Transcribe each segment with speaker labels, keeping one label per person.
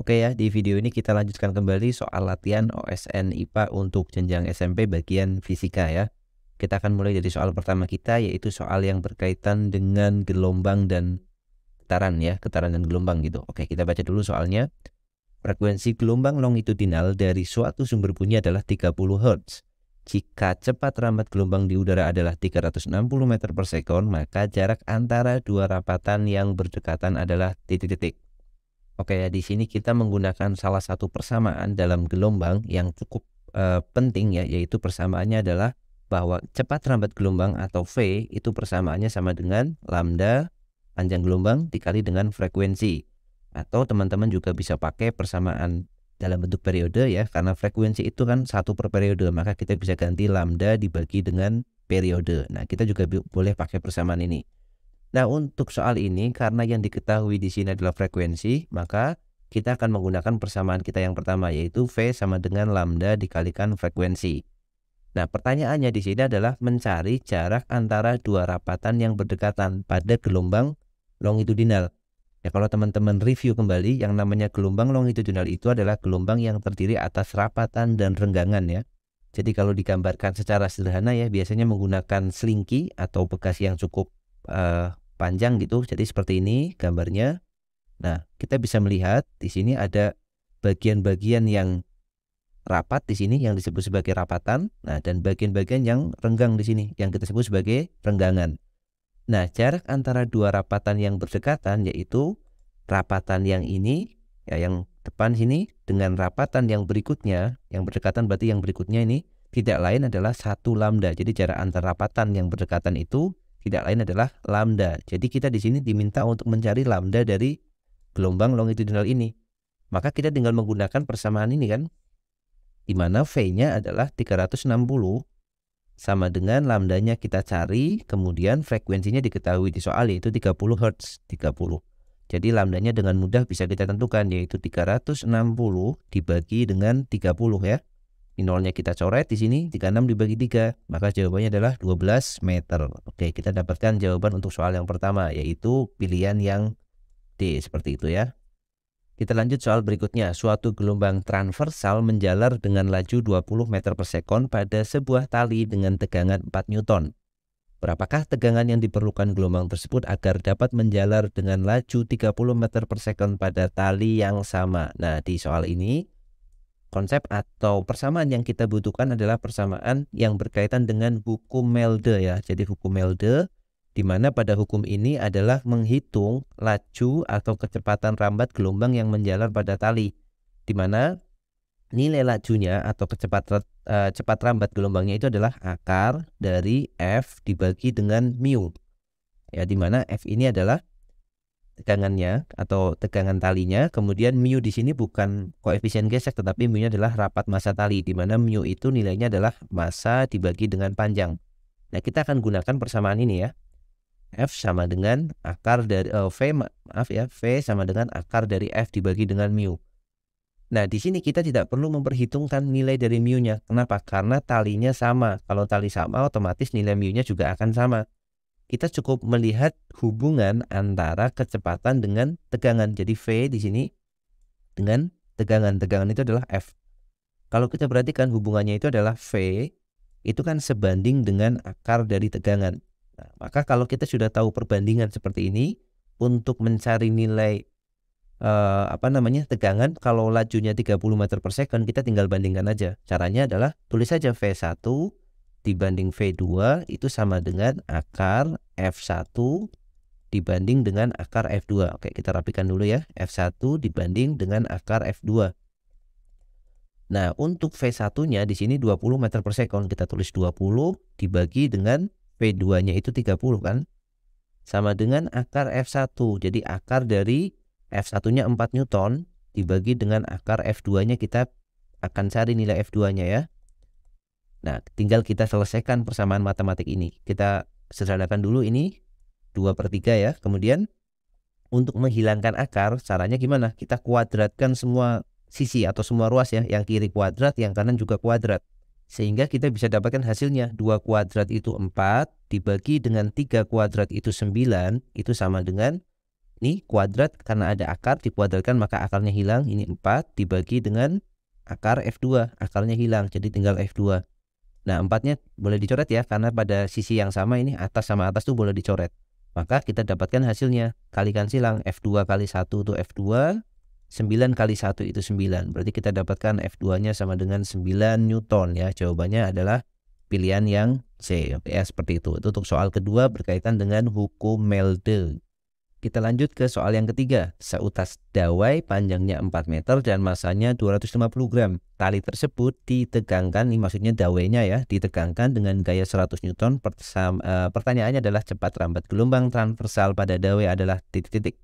Speaker 1: Oke ya, di video ini kita lanjutkan kembali soal latihan OSN IPA untuk jenjang SMP bagian fisika ya. Kita akan mulai dari soal pertama kita, yaitu soal yang berkaitan dengan gelombang dan getaran ya, getaran dan gelombang gitu. Oke, kita baca dulu soalnya. Frekuensi gelombang longitudinal dari suatu sumber bunyi adalah 30 Hz. Jika cepat rambat gelombang di udara adalah 360 meter per sekon, maka jarak antara dua rapatan yang berdekatan adalah titik-titik. Oke ya, di sini kita menggunakan salah satu persamaan dalam gelombang yang cukup penting ya, yaitu persamaannya adalah bahwa cepat rambat gelombang atau V itu persamaannya sama dengan lambda panjang gelombang dikali dengan frekuensi. Atau teman-teman juga bisa pakai persamaan dalam bentuk periode ya, karena frekuensi itu kan 1 per periode, maka kita bisa ganti lambda dibagi dengan periode. Nah, kita juga boleh pakai persamaan ini. Nah, untuk soal ini karena yang diketahui di sini adalah frekuensi, maka kita akan menggunakan persamaan kita yang pertama, yaitu V sama dengan lambda dikalikan frekuensi. Nah, pertanyaannya di sini adalah mencari jarak antara dua rapatan yang berdekatan pada gelombang longitudinal. Ya, kalau teman-teman review kembali, yang namanya gelombang longitudinal itu adalah gelombang yang terdiri atas rapatan dan renggangan ya. Jadi kalau digambarkan secara sederhana ya, biasanya menggunakan selingki atau bekas yang cukup panjang gitu. Jadi seperti ini gambarnya. Nah, kita bisa melihat di sini ada bagian-bagian yang rapat di sini yang disebut sebagai rapatan. Nah, dan bagian-bagian yang renggang di sini yang kita sebut sebagai renggangan. Nah, jarak antara dua rapatan yang berdekatan yaitu rapatan yang ini ya, yang depan sini dengan rapatan yang berikutnya, yang berdekatan berarti yang berikutnya ini tidak lain adalah 1 lambda. Jadi jarak antara rapatan yang berdekatan itu tidak lain adalah lambda. Jadi kita di sini diminta untuk mencari lambda dari gelombang longitudinal ini. Maka kita tinggal menggunakan persamaan ini kan, di mana V-nya adalah 360 sama dengan lambdanya kita cari, kemudian frekuensinya diketahui di soal yaitu 30 Hz, 30. Jadi lambdanya dengan mudah bisa kita tentukan, yaitu 360 dibagi dengan 30 ya. Ini nolnya kita coret di sini, 36 dibagi 3, maka jawabannya adalah 12 meter. Oke, kita dapatkan jawaban untuk soal yang pertama, yaitu pilihan yang D, seperti itu ya. Kita lanjut soal berikutnya. Suatu gelombang transversal menjalar dengan laju 20 meter per sekon pada sebuah tali dengan tegangan 4 Newton. Berapakah tegangan yang diperlukan gelombang tersebut agar dapat menjalar dengan laju 30 meter per sekon pada tali yang sama? Nah, di soal ini konsep atau persamaan yang kita butuhkan adalah persamaan yang berkaitan dengan hukum Melde ya. Jadi hukum Melde, di mana pada hukum ini adalah menghitung laju atau kecepatan rambat gelombang yang menjalar pada tali, di mana nilai lajunya atau cepat rambat gelombangnya itu adalah akar dari F dibagi dengan mu. Ya, di mana F ini adalah tegangannya atau tegangan talinya, kemudian mu di sini bukan koefisien gesek tetapi mu-nya adalah rapat massa tali, di mana mu itu nilainya adalah massa dibagi dengan panjang. Nah, kita akan gunakan persamaan ini ya. F sama dengan akar dari V sama dengan akar dari F dibagi dengan mu. Nah, di sini kita tidak perlu memperhitungkan nilai dari mu-nya. Kenapa? Karena talinya sama. Kalau tali sama, otomatis nilai mu-nya juga akan sama. Kita cukup melihat hubungan antara kecepatan dengan tegangan. Jadi V di sini dengan tegangan. Tegangan itu adalah F. Kalau kita perhatikan hubungannya itu adalah V itu kan sebanding dengan akar dari tegangan. Nah, maka kalau kita sudah tahu perbandingan seperti ini, untuk mencari nilai tegangan, kalau lajunya 30 meter per second, kita tinggal bandingkan aja. Caranya adalah tulis saja V1 dibanding V2 itu sama dengan akar F1 dibanding dengan akar F2. Oke, kita rapikan dulu ya. F1 dibanding dengan akar F2. Nah, untuk V1-nya di sini 20 meter per second. Kita tulis 20 dibagi dengan V2-nya itu 30 kan. Sama dengan akar F1. Jadi akar dari F1-nya 4 Newton dibagi dengan akar F2-nya, kita akan cari nilai F2-nya ya. Nah, tinggal kita selesaikan persamaan matematik ini. Kita sederhanakan dulu ini 2/3 ya. Kemudian untuk menghilangkan akar, caranya gimana? Kita kuadratkan semua sisi atau semua ruas ya. Yang kiri kuadrat, yang kanan juga kuadrat. Sehingga kita bisa dapatkan hasilnya. 2 kuadrat itu 4, dibagi dengan 3 kuadrat itu 9, itu sama dengan Ini kuadrat karena ada akar dikuadratkan maka akarnya hilang. Ini 4 dibagi dengan akar F2, akarnya hilang jadi tinggal F2. Nah 4-nya boleh dicoret ya karena pada sisi yang sama ini atas sama atas tuh boleh dicoret. Maka kita dapatkan hasilnya, kalikan silang F2 kali 1 itu F2, 9 kali 1 itu 9. Berarti kita dapatkan F2-nya sama dengan 9 Newton ya. Jawabannya adalah pilihan yang C. Oke ya, seperti itu. Itu untuk soal kedua berkaitan dengan hukum Melde. Kita lanjut ke soal yang ketiga. Seutas dawai panjangnya 4 meter dan masanya 250 gram. Tali tersebut ditegangkan, ini maksudnya dawainya ya, ditegangkan dengan gaya 100 Newton. Pertanyaannya adalah cepat rambat gelombang transversal pada dawai adalah titik-titik.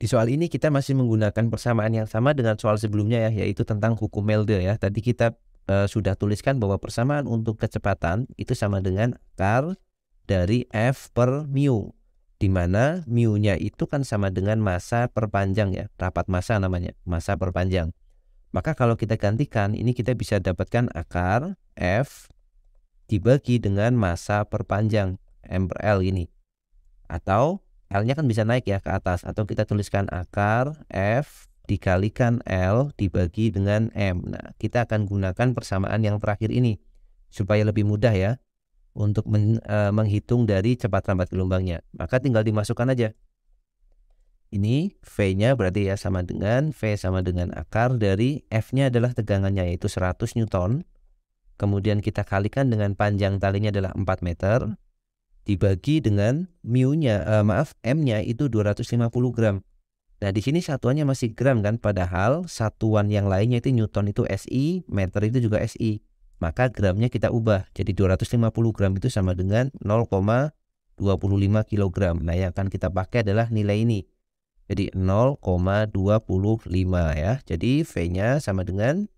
Speaker 1: Di soal ini kita masih menggunakan persamaan yang sama dengan soal sebelumnya ya, yaitu tentang hukum Melde ya. Tadi kita sudah tuliskan bahwa persamaan untuk kecepatan itu sama dengan akar dari F per mu, di mana mu-nya itu kan sama dengan massa per panjang ya, rapat massa namanya, massa per panjang. Maka kalau kita gantikan, ini kita bisa dapatkan akar F dibagi dengan massa per panjang, M per L ini. Atau L-nya kan bisa naik ya ke atas, atau kita tuliskan akar F dikalikan L dibagi dengan M. Nah, kita akan gunakan persamaan yang terakhir ini, supaya lebih mudah ya untuk menghitung dari cepat rambat gelombangnya. Maka tinggal dimasukkan aja. Ini V-nya berarti ya sama dengan V sama dengan akar dari F-nya adalah tegangannya yaitu 100 Newton. Kemudian kita kalikan dengan panjang talinya adalah 4 meter. Dibagi dengan mu-nya, M-nya itu 250 gram. Nah di sini satuannya masih gram kan, padahal satuan yang lainnya itu Newton itu SI, meter itu juga SI. Maka gramnya kita ubah jadi 250 gram itu sama dengan 0,25 kg. Nah yang akan kita pakai adalah nilai ini, jadi 0,25 ya. Jadi V-nya sama dengan,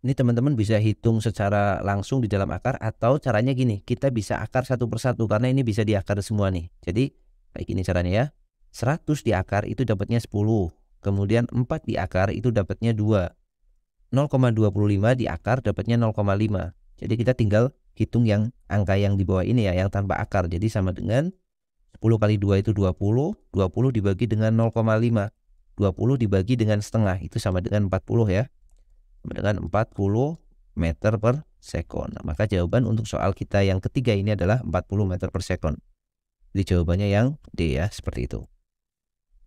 Speaker 1: ini teman-teman bisa hitung secara langsung di dalam akar, atau caranya gini, kita bisa akar satu persatu karena ini bisa diakar semua nih. Jadi kayak gini caranya ya, 100 di akar itu dapatnya 10, kemudian 4 di akar itu dapatnya 2, 0,25 di akar dapatnya 0,5. Jadi kita tinggal hitung yang angka yang di bawah ini ya, yang tanpa akar. Jadi sama dengan 10 kali 2 itu 20, 20 dibagi dengan 0,5, 20 dibagi dengan setengah itu sama dengan 40 ya, sama dengan 40 meter per sekon. Nah, maka jawaban untuk soal kita yang ketiga ini adalah 40 meter per sekon. Jadi jawabannya yang D ya, seperti itu.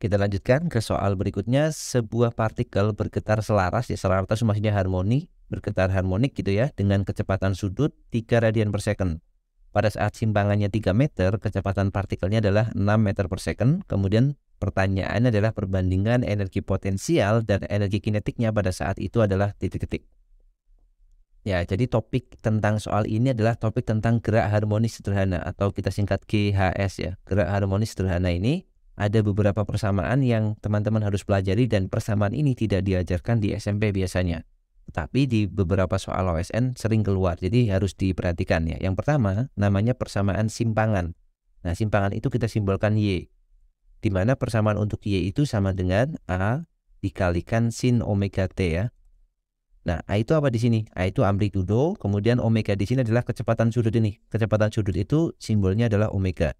Speaker 1: Kita lanjutkan ke soal berikutnya. Sebuah partikel bergetar selaras, ya selaras itu maksudnya harmoni, bergetar harmonik gitu ya, dengan kecepatan sudut 3 radian per second. Pada saat simpangannya 3 meter, kecepatan partikelnya adalah 6 meter per second. Kemudian pertanyaannya adalah perbandingan energi potensial dan energi kinetiknya pada saat itu adalah titik-titik. Ya, jadi topik tentang soal ini adalah topik tentang gerak harmonis sederhana, atau kita singkat GHS ya. Gerak harmonis sederhana ini ada beberapa persamaan yang teman-teman harus pelajari, dan persamaan ini tidak diajarkan di SMP biasanya, tapi di beberapa soal OSN sering keluar, jadi harus diperhatikan ya. Yang pertama namanya persamaan simpangan. Nah simpangan itu kita simbolkan Y, di mana persamaan untuk Y itu sama dengan A dikalikan sin omega T ya. Nah A itu apa di sini? A itu amplitudo, kemudian omega di sini adalah kecepatan sudut ini. Kecepatan sudut itu simbolnya adalah omega.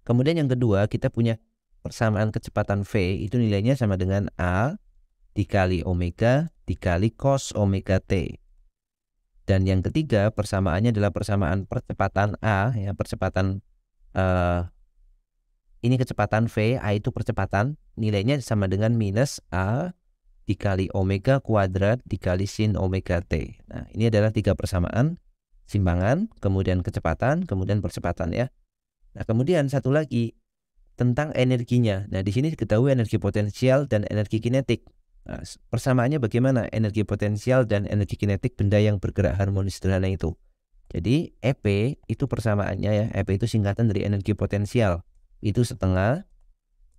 Speaker 1: Kemudian yang kedua kita punya persamaan kecepatan V, itu nilainya sama dengan A dikali omega dikali cos omega T. Dan yang ketiga persamaannya adalah persamaan percepatan A ya, percepatan ini kecepatan V, A itu percepatan, nilainya sama dengan minus A dikali omega kuadrat dikali sin omega T. Nah ini adalah 3 persamaan, simpangan, kemudian kecepatan, kemudian percepatan ya. Nah, kemudian satu lagi tentang energinya. Nah, di sini diketahui energi potensial dan energi kinetik. Nah, persamaannya bagaimana energi potensial dan energi kinetik benda yang bergerak harmonis sederhana itu. Jadi, EP itu persamaannya ya. EP itu singkatan dari energi potensial. Itu setengah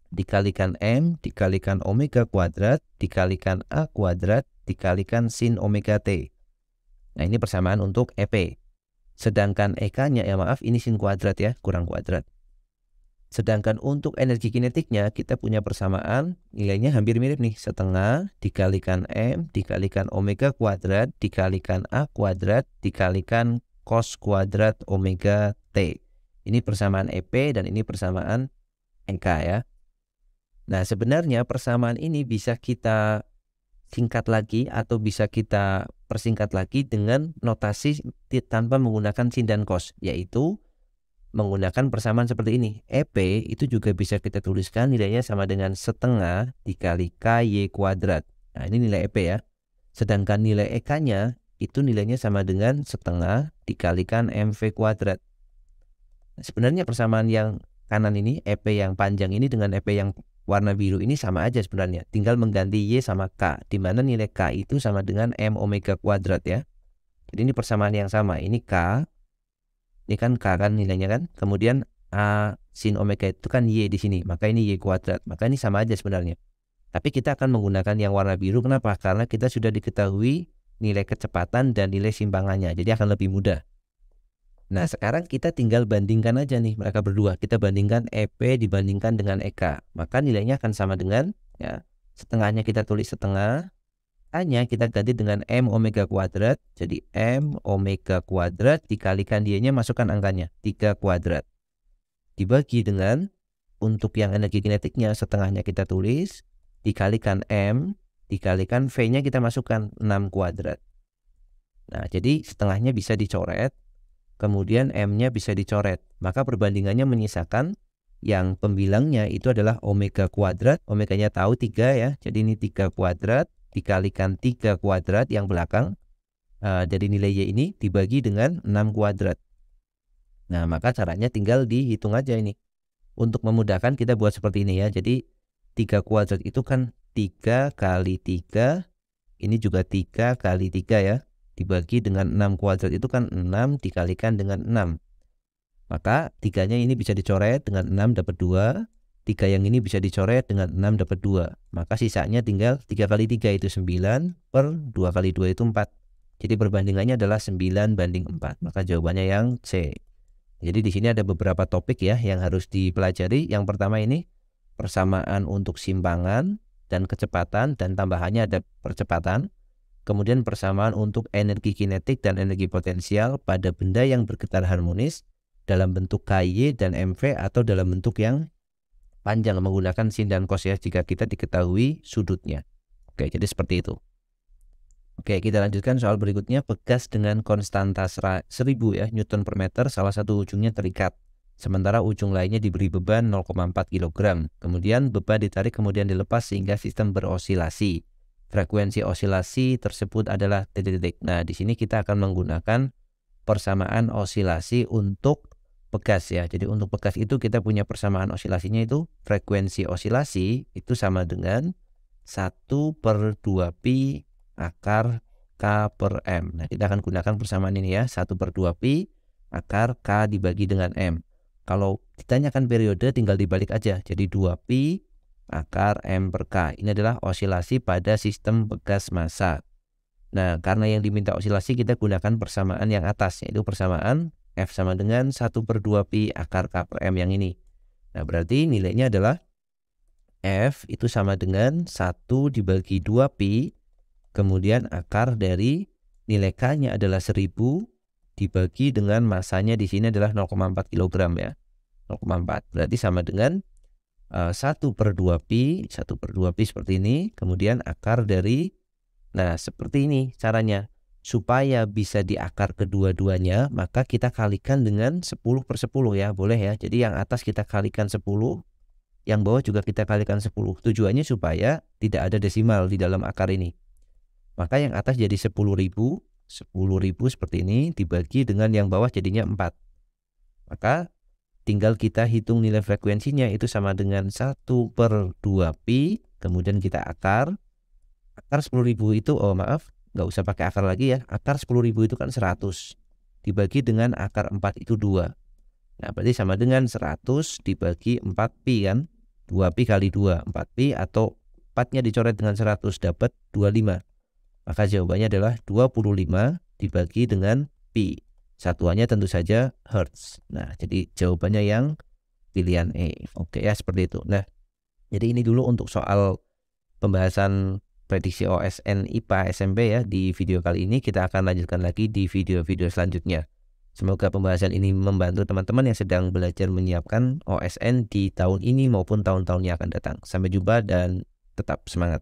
Speaker 1: dikalikan M dikalikan omega kuadrat dikalikan A kuadrat dikalikan sin omega T. Nah, ini persamaan untuk EP. Sedangkan EK-nya ya maaf ini sin kuadrat ya, kurang kuadrat. Sedangkan untuk energi kinetiknya kita punya persamaan, nilainya hampir mirip nih, setengah dikalikan M dikalikan omega kuadrat dikalikan A kuadrat dikalikan cos kuadrat omega T. Ini persamaan EP dan ini persamaan Eka ya. Nah, sebenarnya persamaan ini bisa kita singkat lagi atau bisa kita persingkat lagi dengan notasi tanpa menggunakan sin dan cos, yaitu menggunakan persamaan seperti ini. EP itu juga bisa kita tuliskan nilainya sama dengan setengah dikali KY kuadrat. Nah, ini nilai EP ya. Sedangkan nilai EK-nya itu nilainya sama dengan setengah dikalikan MV kuadrat. Nah, sebenarnya persamaan yang kanan ini, EP yang panjang ini dengan EP yang warna biru ini sama aja sebenarnya. Tinggal mengganti Y sama K, di mana nilai K itu sama dengan M omega kuadrat ya. Jadi ini persamaan yang sama. Ini K, ini kan K kan nilainya kan. Kemudian A sin omega itu kan Y di sini. Maka ini Y kuadrat. Maka ini sama aja sebenarnya. Tapi kita akan menggunakan yang warna biru. Kenapa? Karena kita sudah diketahui nilai kecepatan dan nilai simpangannya. Jadi akan lebih mudah. Nah, sekarang kita tinggal bandingkan aja nih mereka berdua. Kita bandingkan EP dibandingkan dengan EK. Maka nilainya akan sama dengan ya, setengahnya kita tulis setengah, A-nya kita ganti dengan M omega kuadrat. Jadi M omega kuadrat dikalikan dia-nya masukkan angkanya 3 kuadrat. Dibagi dengan untuk yang energi kinetiknya setengahnya kita tulis dikalikan M dikalikan V-nya kita masukkan 6 kuadrat. Nah, jadi setengahnya bisa dicoret. Kemudian M-nya bisa dicoret. Maka perbandingannya menyisakan yang pembilangnya itu adalah omega kuadrat. Omeganya tahu 3 ya. Jadi ini 3 kuadrat dikalikan 3 kuadrat yang belakang. Jadi nilai Y ini dibagi dengan 6 kuadrat. Nah, maka caranya tinggal dihitung aja ini. Untuk memudahkan kita buat seperti ini ya. Jadi 3 kuadrat itu kan 3 kali 3. Ini juga 3 kali 3 ya. Dibagi dengan 6 kuadrat itu kan 6 dikalikan dengan 6. Maka 3-nya ini bisa dicoret dengan 6 dapat 2. 3 yang ini bisa dicoret dengan 6 dapat 2. Maka sisanya tinggal 3 kali 3 itu 9 per 2 kali 2 itu 4. Jadi perbandingannya adalah 9 banding 4. Maka jawabannya yang C. Jadi di sini ada beberapa topik ya yang harus dipelajari. Yang pertama ini persamaan untuk simpangan dan kecepatan dan tambahannya ada percepatan. Kemudian persamaan untuk energi kinetik dan energi potensial pada benda yang bergetar harmonis dalam bentuk KY dan MV atau dalam bentuk yang panjang menggunakan sin dan cos ya jika kita diketahui sudutnya. Oke, jadi seperti itu. Oke, kita lanjutkan soal berikutnya. Pegas dengan konstanta 1000 ya Newton per meter, salah satu ujungnya terikat. Sementara ujung lainnya diberi beban 0,4 kg. Kemudian beban ditarik kemudian dilepas sehingga sistem berosilasi. Frekuensi osilasi tersebut adalah titik-titik. Nah, di sini kita akan menggunakan persamaan osilasi untuk pegas ya. Jadi untuk pegas itu kita punya persamaan osilasinya itu frekuensi osilasi itu sama dengan 1/2pi akar K per M. Nah, kita akan gunakan persamaan ini ya. 1/2pi akar K dibagi dengan M. Kalau ditanyakan periode tinggal dibalik aja. Jadi 2pi akar M per K. Ini adalah osilasi pada sistem pegas massa. Nah, karena yang diminta osilasi kita gunakan persamaan yang atas, yaitu persamaan F sama dengan 1/2pi akar K per M yang ini. Nah, berarti nilainya adalah F itu sama dengan 1 dibagi 2pi, kemudian akar dari nilai K-nya adalah 1000 dibagi dengan masanya di sini adalah 0,4 kg ya. 0,4 berarti sama dengan 1/2pi seperti ini, kemudian akar dari, nah seperti ini caranya. Supaya bisa diakar kedua-duanya, maka kita kalikan dengan 10/10 ya, boleh ya. Jadi yang atas kita kalikan 10, yang bawah juga kita kalikan 10. Tujuannya supaya tidak ada desimal di dalam akar ini. Maka yang atas jadi 10.000 seperti ini, dibagi dengan yang bawah jadinya 4. Maka tinggal kita hitung nilai frekuensinya itu sama dengan 1/2pi, kemudian kita akar 10.000 itu, nggak usah pakai akar lagi ya, akar 10.000 itu kan 100, dibagi dengan akar 4 itu 2. Nah, berarti sama dengan 100 dibagi 4pi kan, 2pi kali 2, 4pi atau 4-nya dicoret dengan 100, dapat 25. Maka jawabannya adalah 25 dibagi dengan pi. Satuannya tentu saja Hertz. Nah, jadi jawabannya yang pilihan E. Oke ya, seperti itu. Nah, jadi ini dulu untuk soal pembahasan prediksi OSN IPA SMP ya. Di video kali ini kita akan lanjutkan lagi di video-video selanjutnya. Semoga pembahasan ini membantu teman-teman yang sedang belajar menyiapkan OSN di tahun ini maupun tahun-tahun yang akan datang. Sampai jumpa dan tetap semangat.